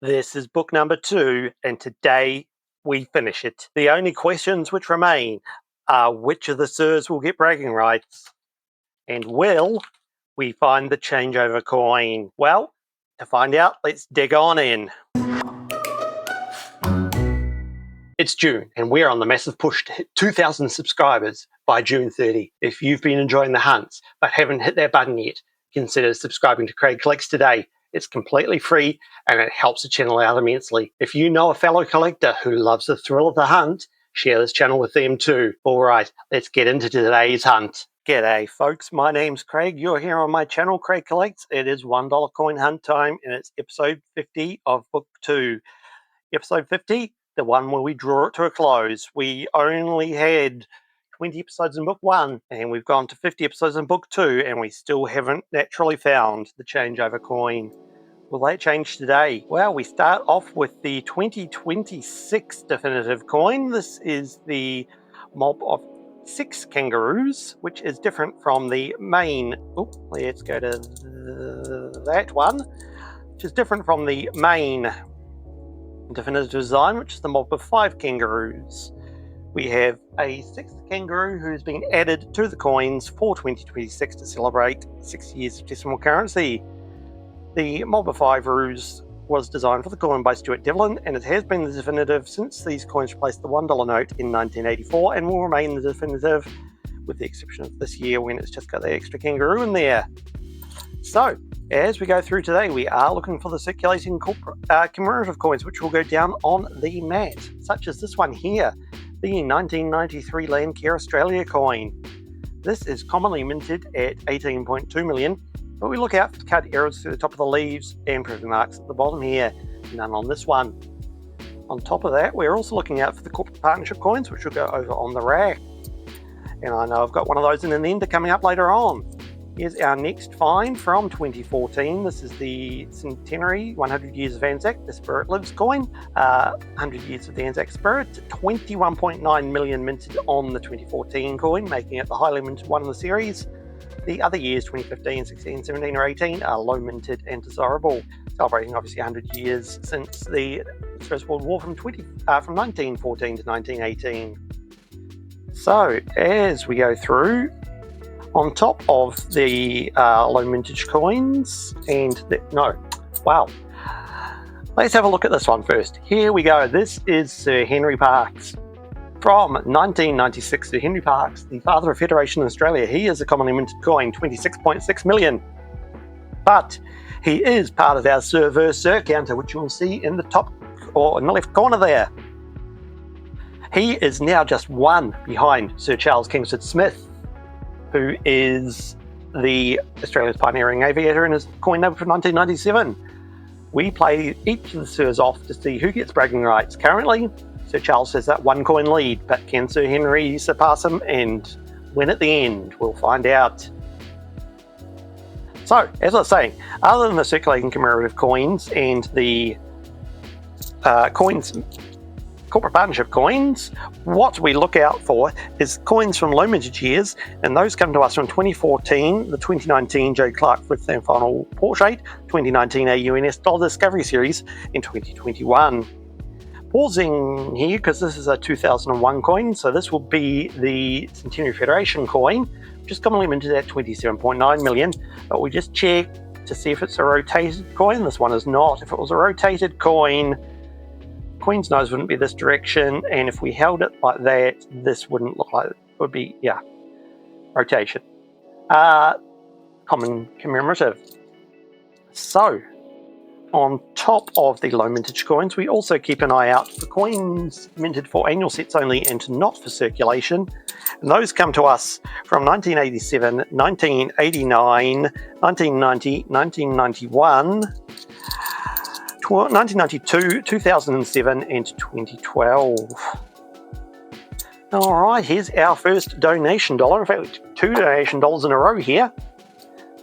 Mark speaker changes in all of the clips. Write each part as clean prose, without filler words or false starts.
Speaker 1: This is book number 2, and today we finish it. The only questions which remain are which of the sirs will get bragging rights, and will we find the changeover coin? Well, to find out, let's dig on in. It's June, and we're on the massive push to hit 2,000 subscribers by June 30. If you've been enjoying the hunts but haven't hit that button yet, consider subscribing to Craig Collects today. It's completely free and it helps the channel out immensely. If you know a fellow collector who loves the thrill of the hunt, share this channel with them too. Alright, let's get into today's hunt. G'day folks, my name's Craig. You're here on my channel, Craig Collects. It is $1 coin hunt time and it's episode 50 of book 2. Episode 50, the one where we draw it to a close. We only had 20 episodes in book 1 and we've gone to 50 episodes in book 2 and we still haven't naturally found the changeover coin. Will that change today? Well, we start off with the 2026 definitive coin. This is the mob of 6 kangaroos, which is different from the main. Oh, let's go to that one, which is different from the main definitive design, which is the mob of 5 kangaroos. We have a 6th kangaroo who's been added to the coins for 2026 to celebrate 6 years of decimal currency. The mob of 5 roos was designed for the coin by Stuart Devlin, and it has been the definitive since these coins replaced the $1 note in 1984 and will remain the definitive with the exception of this year when it's just got the extra kangaroo in there. So, as we go through today, we are looking for the circulating commemorative coins which will go down on the mat, such as this one here, the 1993 Landcare Australia coin. This is commonly minted at 18.2 million. But we look out for cut errors through the top of the leaves and proof marks at the bottom here. None on this one. On top of that, we're also looking out for the corporate partnership coins, which will go over on the rack. And I know I've got one of those in an ender coming up later on. Here's our next find from 2014. This is the Centenary 100 Years of Anzac, the Spirit Lives coin. 100 Years of the Anzac Spirit, 21.9 million minted on the 2014 coin, making it the highly minted one in the series. The other years, 2015, 16, 17 or 18, are low minted and desirable, celebrating obviously 100 years since the First World War from 1914 to 1918. So, as we go through, on top of the low mintage coins, let's have a look at this one first. Here we go. This is Sir Henry Parkes. From 1996 to Henry Parkes, the father of Federation in Australia. He is a commonly minted coin, 26.6 million. But he is part of our Sir vs Sir counter, which you will see in the top or in the left corner there. He is now just one behind Sir Charles Kingsford Smith, who is the Australia's pioneering aviator and his coin number from 1997. We play each of the Sirs off to see who gets bragging rights. Currently, Sir Charles has that 1 coin lead, but can Sir Henry surpass him and win at the end? We'll find out. So, as I was saying, other than the circulating commemorative coins and the corporate partnership coins, what we look out for is coins from low mintage years, and those come to us from 2014, the 2019 Joe Clark 5th and final portrait, 2019 AUNS Dollar Discovery Series, and 2021. Pausing here because this is a 2001 coin, so this will be the Centenary Federation coin, which is commonly minted at 27.9 million, but we just check to see if it's a rotated coin. This one is not. If it was a rotated coin, Queen's nose wouldn't be this direction, and if we held it like that, this wouldn't look like it. It would be, rotation. Common commemorative. So, on top of the low mintage coins, we also keep an eye out for coins minted for annual sets only and not for circulation. And those come to us from 1987, 1989, 1990, 1991, 1992, 2007, and 2012. Alright, here's our first donation dollar. In fact, 2 donation dollars in a row here.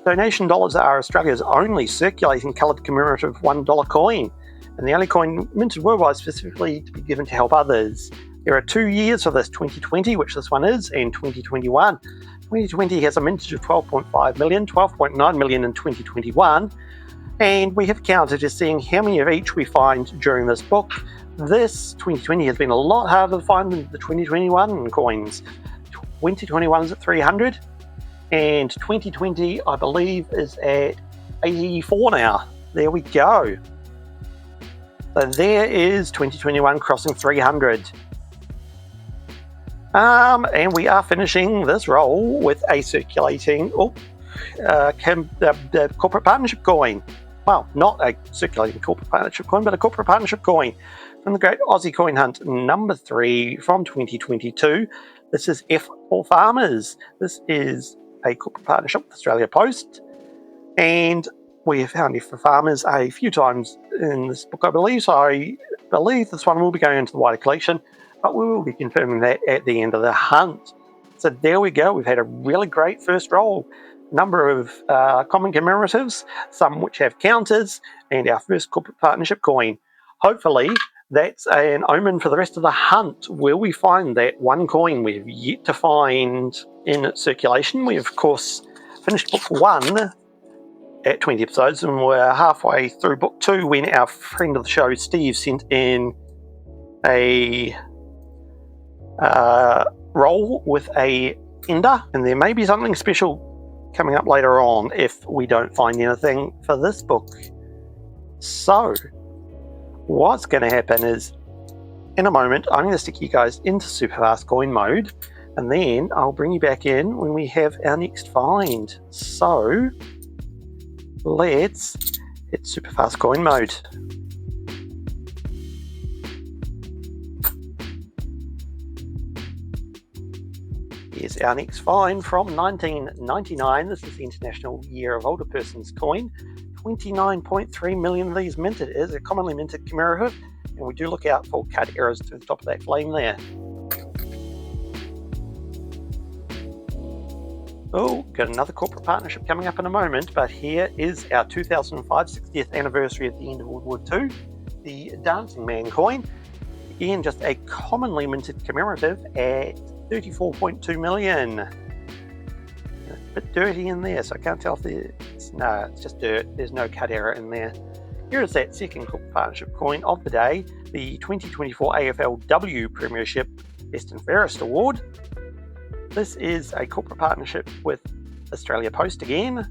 Speaker 1: Donation dollars are Australia's only circulating coloured commemorative $1 coin, and the only coin minted worldwide specifically to be given to help others. There are 2 years for this, 2020, which this one is, and 2021. 2020 has a mintage of 12.5 million, 12.9 million in 2021. And we have counted to seeing how many of each we find during this book. This 2020 has been a lot harder to find than the 2021 coins. 2021 is at 300, and 2020, I believe, is at 84 now. There we go. So there is 2021 crossing 300. And we are finishing this roll with a circulating corporate partnership coin. Well, not a circulating corporate partnership coin, but a corporate partnership coin from the Great Aussie Coin Hunt, number 3 from 2022. This is F for Farmers. This is a corporate partnership with Australia Post, and we have found F for Farmers a few times in this book, I believe. So I believe this one will be going into the wider collection, but we will be confirming that at the end of the hunt. So there we go. We've had a really great first roll. Number of common commemoratives, some which have counters, and our first corporate partnership coin. Hopefully that's an omen for the rest of the hunt. Will we find that one coin we've yet to find in circulation? We, of course, finished book 1 at 20 episodes, and we're halfway through book 2 when our friend of the show, Steve, sent in a roll with a ender, and there may be something special coming up later on if we don't find anything for this book. So what's going to happen is, in a moment, I'm going to stick you guys into super fast coin mode, and then I'll bring you back in when we have our next find. So let's hit super fast coin mode. Here's our next find from 1999. This is the International Year of Older Persons coin. 29.3 million of these minted. It is a commonly minted commemorative, and we do look out for cut errors to the top of that flame there. Oh, got another corporate partnership coming up in a moment, but here is our 2005 60th anniversary at the end of World War II, the Dancing Man coin. Again, just a commonly minted commemorative at 34.2 million. It's a bit dirty in there, so I can't tell if it's just dirt. There's no cut error in there. Here is that second corporate partnership coin of the day, the 2024 AFLW Premiership Best and Fairest Award. This is a corporate partnership with Australia Post again,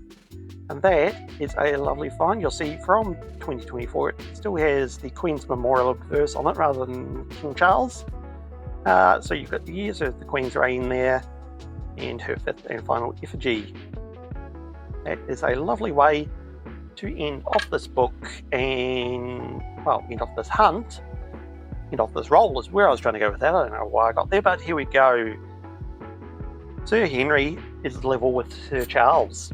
Speaker 1: and that is a lovely find. You'll see from 2024 it still has the Queen's Memorial verse on it rather than King Charles. So you've got the years of the Queen's reign there and her fifth and final effigy. That is a lovely way to end off this book and, well, end off this hunt. End off this roll is where I was trying to go with that. I don't know why I got there, but here we go. Sir Henry is level with Sir Charles.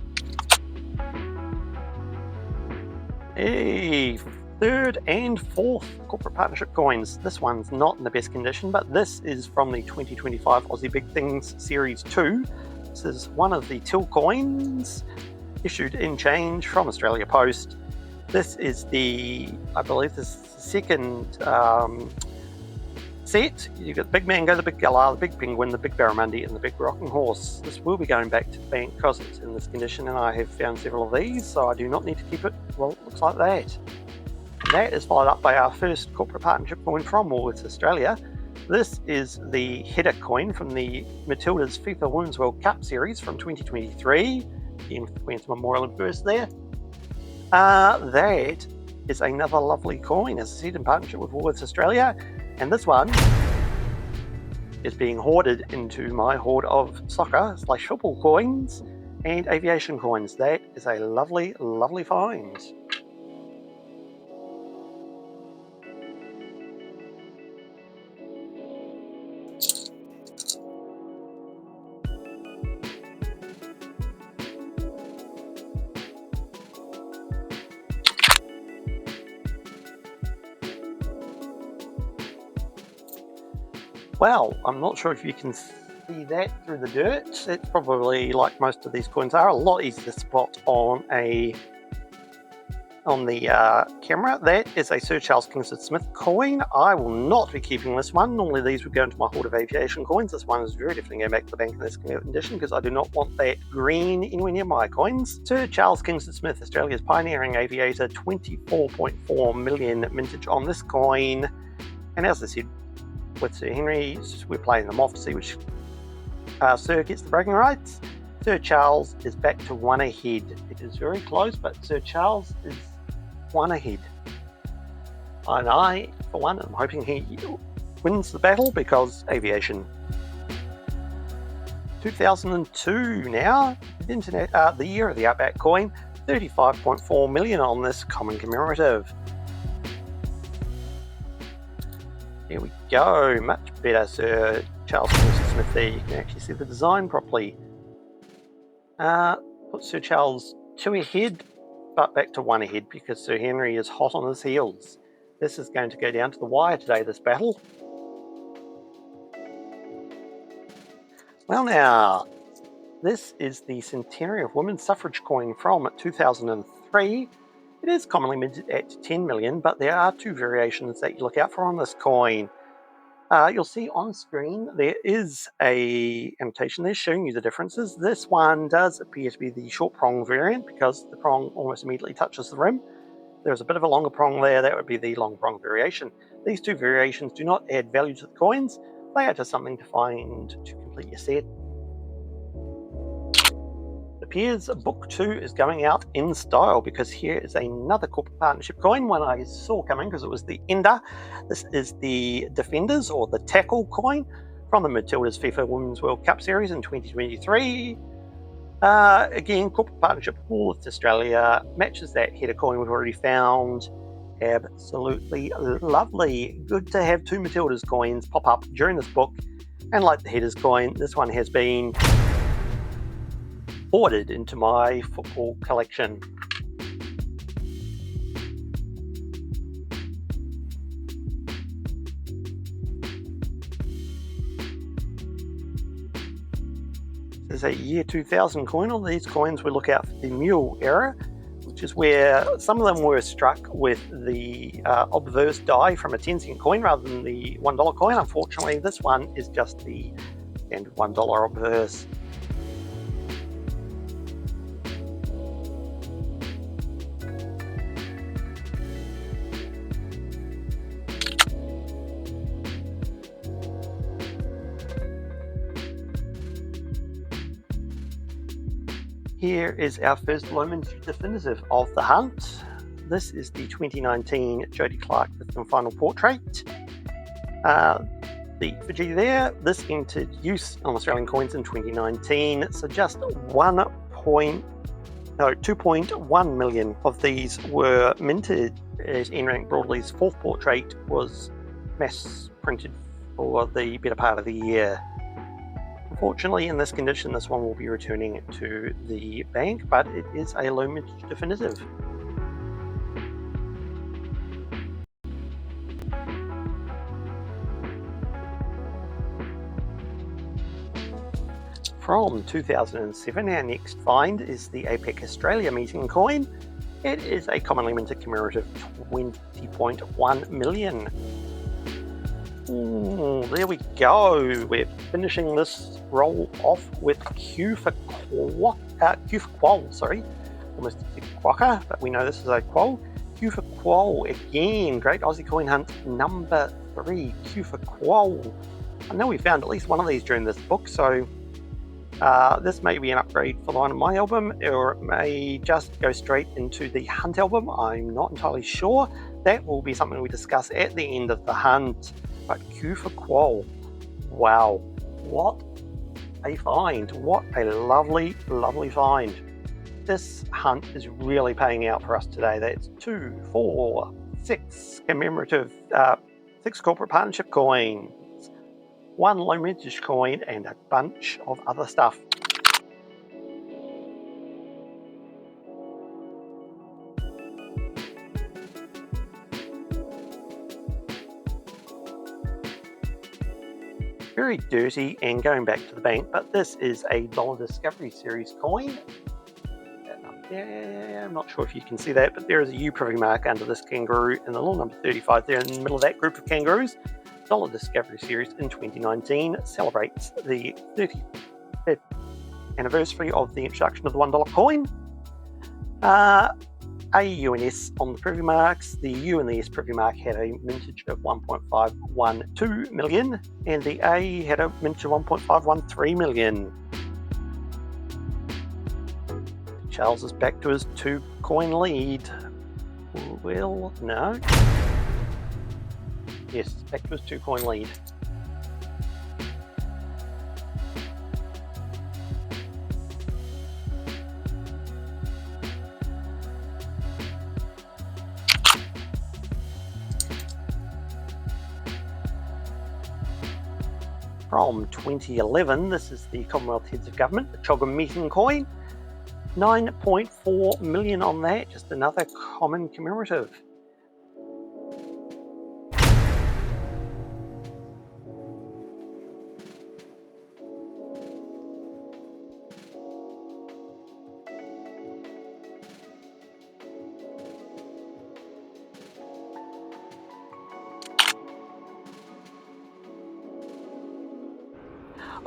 Speaker 1: Hey, third and fourth corporate partnership coins. This one's not in the best condition, but this is from the 2025 Aussie Big Things Series 2. This is one of the till coins issued in change from Australia Post. This is I believe this is the second set. You've got the Big Mango, the Big Galah, the Big Penguin, the Big Barramundi, and the Big Rocking Horse. This will be going back to the bank because it's in this condition, and I have found several of these, so I do not need to keep it. Well, it looks like that. And that is followed up by our first corporate partnership coin from Woolworths Australia. This is the header coin from the Matildas FIFA Women's World Cup Series from 2023. Again, with the Queen's Memorial in verse there. That is another lovely coin, as I said, in partnership with Woolworths Australia. And this one is being hoarded into my hoard of soccer/football coins and aviation coins. That is a lovely, lovely find. Well, I'm not sure if you can see that through the dirt. It's probably, like most of these coins are, a lot easier to spot on a on the camera. That is a Sir Charles Kingston Smith coin. I will not be keeping this one. Normally these would go into my hoard of aviation coins. This one is very definitely going back to the bank in this condition because I do not want that green anywhere near my coins. Sir Charles Kingston Smith, Australia's pioneering aviator, 24.4 million mintage on this coin. And as I said, with Sir Henry, we're playing them off to see which Sir gets the bragging rights. Sir Charles is back to one ahead. It is very close, but Sir Charles is one ahead. And I, for one, am hoping he wins the battle because aviation. 2002 now, the year of the Outback coin, 35.4 million on this common commemorative. Here we go, much better Sir Charles Kingston Smith there. You can actually see the design properly. Put Sir Charles 2 ahead, but back to 1 ahead because Sir Henry is hot on his heels. This is going to go down to the wire today, this battle. Well now, this is the centenary of women's suffrage coin from 2003. It is commonly minted at 10 million, but there are 2 variations that you look out for on this coin. You'll see on screen there is a annotation there showing you the differences. This one does appear to be the short prong variant because the prong almost immediately touches the rim. There's a bit of a longer prong there, that would be the long prong variation. These 2 variations do not add value to the coins, they are just something to find to complete your set. It appears book 2 is going out in style because here is another corporate partnership coin, one I saw coming because it was the ender. This is the Defenders or the Tackle coin from the Matildas FIFA Women's World Cup Series in 2023. Again, corporate partnership with Australia, matches that header coin we've already found. Absolutely lovely. Good to have 2 Matildas coins pop up during this book. And like the headers coin, this one has been ordered into my football collection. There's a year 2000 coin. On these coins we look out for the mule era, which is where some of them were struck with the obverse die from a 10-cent coin rather than the $1 coin. Unfortunately, this one is just the standard $1 obverse. Here is our first low mintage definitive of the hunt. This is the 2019 Jodie Clark fifth and final portrait. The effigy there, this entered use on Australian coins in 2019, so just 2.1 million of these were minted as N-Rank Broadley's 4th portrait was mass printed for the better part of the year. Unfortunately, in this condition, this one will be returning to the bank, but it is a low mintage definitive. From 2007, our next find is the APEC Australia meeting coin. It is a commonly minted commemorative 20.1 million. There we go. We're finishing this roll off with Q for Quoll, sorry. Almost said Quokka, but we know this is a Quoll. Q for Quoll again. Great Aussie coin hunt number 3. Q for Quoll. I know we found at least one of these during this book, so this may be an upgrade for the one in my album, or it may just go straight into the hunt album. I'm not entirely sure. That will be something we discuss at the end of the hunt. But Q for Quoll. Wow, what a find. What a lovely, lovely find. This hunt is really paying out for us today. That's 2, 4, 6 commemorative, 6 corporate partnership coins, 1 low mintage coin, and a bunch of other stuff. Very dirty and going back to the bank, but this is a Dollar Discovery Series coin. Yeah, I'm not sure if you can see that, but there is a U privy mark under this kangaroo and the little number 35 there in the middle of that group of kangaroos. Dollar Discovery Series in 2019 celebrates the 35th anniversary of the introduction of the $1 coin. A, U and S on the privy marks. The U and the S privy mark had a mintage of 1.512 million and the A had a mintage of 1.513 million. Charles is back to his 2 coin lead. Well, no. Yes, back to his 2 coin lead. From 2011, this is the Commonwealth Heads of Government, the Chogam Meeting coin. 9.4 million on that, just another common commemorative.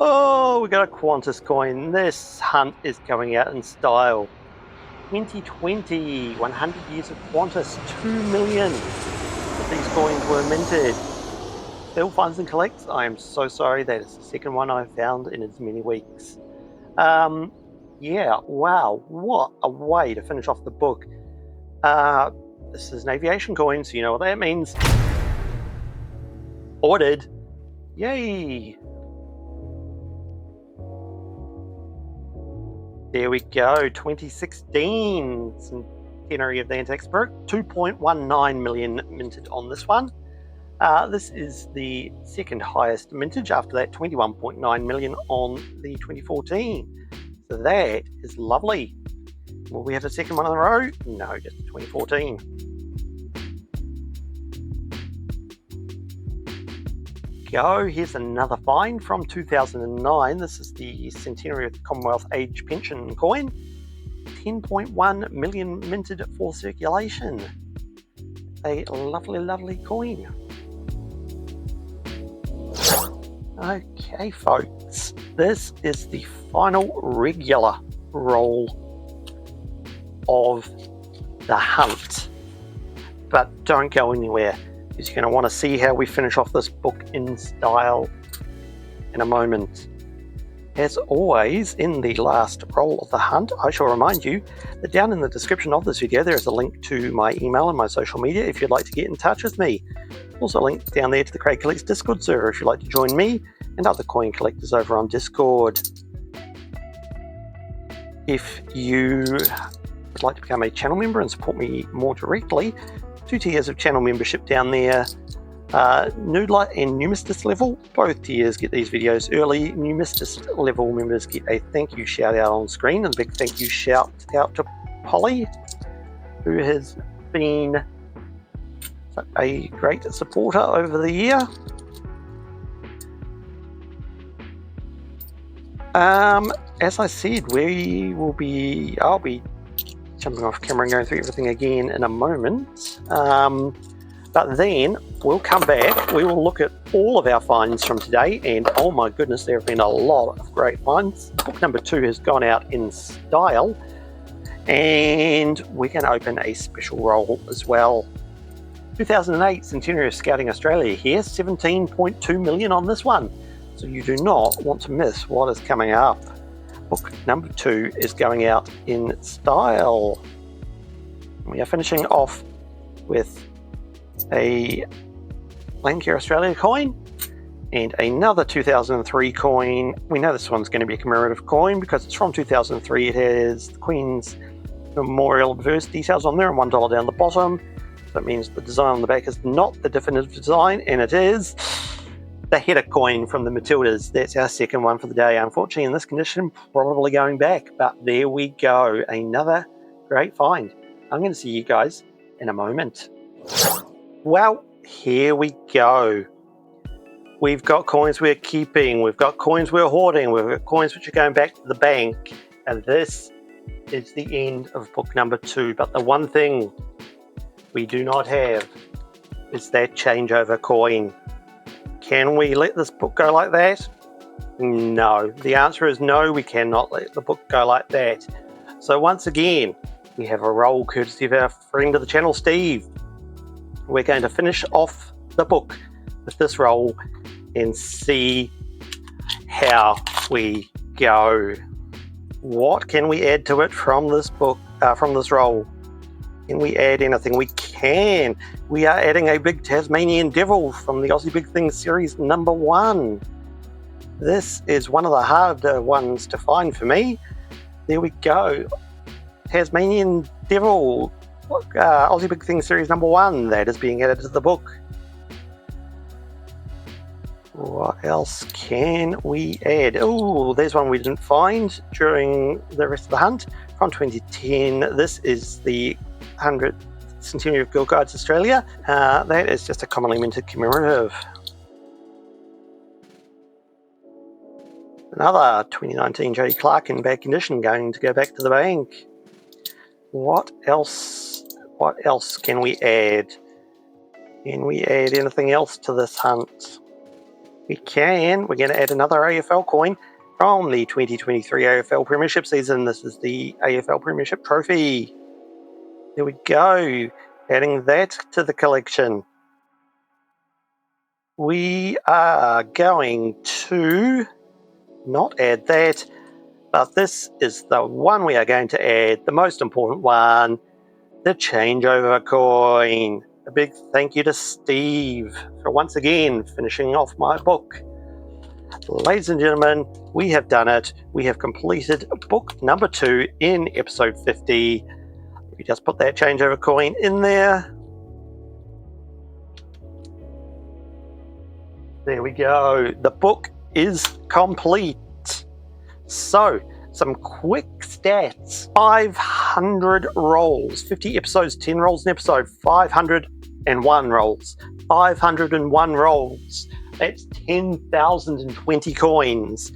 Speaker 1: Oh, we got a Qantas coin. This hunt is going out in style. 2020, 100 years of Qantas, 2 million of these coins were minted. Still finds and collects. I am so sorry, that is the second one I've found in as many weeks. Yeah, wow, what a way to finish off the book. This is an aviation coin, so you know what that means. Ordered. Yay! There we go, 2016 centenary of the Anzac-Spirit, 2.19 million minted on this one. This is the second highest mintage after that 21.9 million on the 2014. So that is lovely. Will we have a second one in a row? No, just 2014. Go. Here's another find from 2009. This is the centenary of the Commonwealth Age Pension coin. 10.1 million minted for circulation. A lovely, lovely coin. Okay, folks, this is the final regular roll of the hunt. But don't go anywhere, because you're going to want to see how we finish off this book in style in a moment. As always, in the last roll of the hunt, I shall remind you that down in the description of this video there is a link to my email and my social media if you'd like to get in touch with me. Also a link down there to the Craig Collects Discord server if you'd like to join me and other coin collectors over on Discord. If you would like to become a channel member and support me more directly, 2 tiers of channel membership down there. Noodler and Numistus level, both tiers get these videos early. Numistus level members get a thank you shout out on screen, and a big thank you shout out to Polly, who has been a great supporter over the year. As I said, I'll be jumping off camera and going through everything again in a moment. But then we'll come back, we will look at all of our finds from today, and oh my goodness, there have been a lot of great finds. Book number 2 has gone out in style, and we're going to open a special roll as well. 2008 Centenary of Scouting Australia here, 17.2 million on this one, so you do not want to miss what is coming up. Book number 2 is going out in style. We are finishing off with a Landcare Australia coin and another 2003 coin. We know this one's going to be a commemorative coin because it's from 2003. It has the Queen's Memorial verse details on there and $1 down the bottom. That means the design on the back is not the definitive design, and it is the header coin from the Matildas. That's our second one for the day. Unfortunately, in this condition, probably going back, but there we go. Another great find. I'm going to see you guys in a moment. Well, here we go. We've got coins we're keeping, we've got coins we're hoarding, we've got coins which are going back to the bank, and this is the end of book number 2, but the one thing we do not have is that changeover coin. Can we let this book go like that? No. The answer is no, we cannot let the book go like that. So once again, we have a roll courtesy of our friend of the channel, Steve. We're going to finish off the book with this roll and see how we go. What can we add to it from this book, from this roll? Can we add anything? We can. We are adding a big Tasmanian devil from the Aussie Big Things series number 1. This is one of the harder ones to find for me. There we go. Tasmanian devil, Aussie Big Things series number 1. That is being added to the book. What else can we add? Oh, there's one we didn't find during the rest of the hunt from 2010. This is the 100th Centenary of Girl Guides Australia. That is just a commonly minted commemorative. Another 2019 Jodie Clark in bad condition, going to go back to the bank. What else? What else can we add? Can we add anything else to this hunt? We can. We're going to add another AFL coin from the 2023 AFL Premiership season. This is the AFL Premiership Trophy. There we go. Adding that to the collection. We are going to not add that, but this is the one we are going to add, the most important one, the changeover coin. A big thank you to Steve for once again finishing off my book. Ladies and gentlemen, we have done it. We have completed book number 2 in episode 50. We just put that changeover coin in there. There we go. The book is complete. So, some quick stats. 500 rolls. 50 episodes, 10 rolls an episode. 501 rolls. 501 rolls. That's 10,020 coins.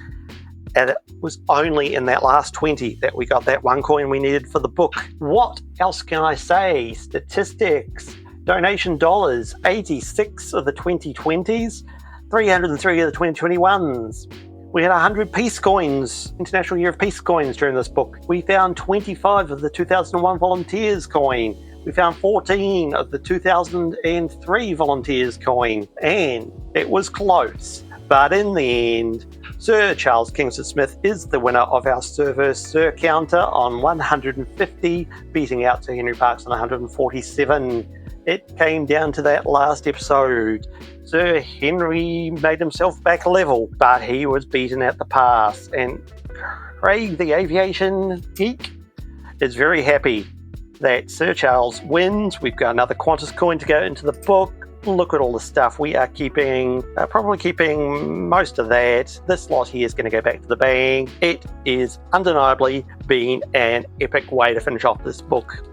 Speaker 1: And it was only in that last 20 that we got that one coin we needed for the book. What else can I say? Statistics. Donation dollars. 86 of the 2020s. 303 of the 2021s. We had 100 peace coins, International Year of Peace coins during this book. We found 25 of the 2001 volunteers coin. We found 14 of the 2003 volunteers coin. And it was close. But in the end, Sir Charles Kingsford Smith is the winner of our Sir vs Sir counter on 150, beating out Sir Henry Parkes on 147. It came down to that last episode. Sir Henry made himself back level, but he was beaten at the pass. And Craig, the aviation geek, is very happy that Sir Charles wins. We've got another Qantas coin to go into the book. Look at all the stuff we are keeping. Probably keeping most of that. This lot here is going to go back to the bank. It is undeniably been an epic way to finish off this book.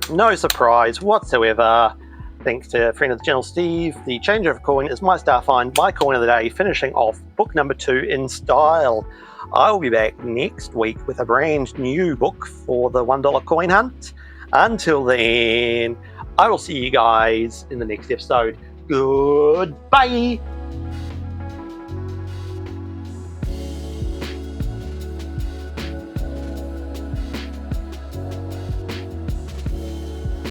Speaker 1: No surprise whatsoever. Thanks to a friend of the channel, Steve. The changeover coin is my star find, my coin of the day, finishing off book number 2 in style. I will be back next week with a brand new book for the $1 coin hunt. Until then, I will see you guys in the next episode. Goodbye!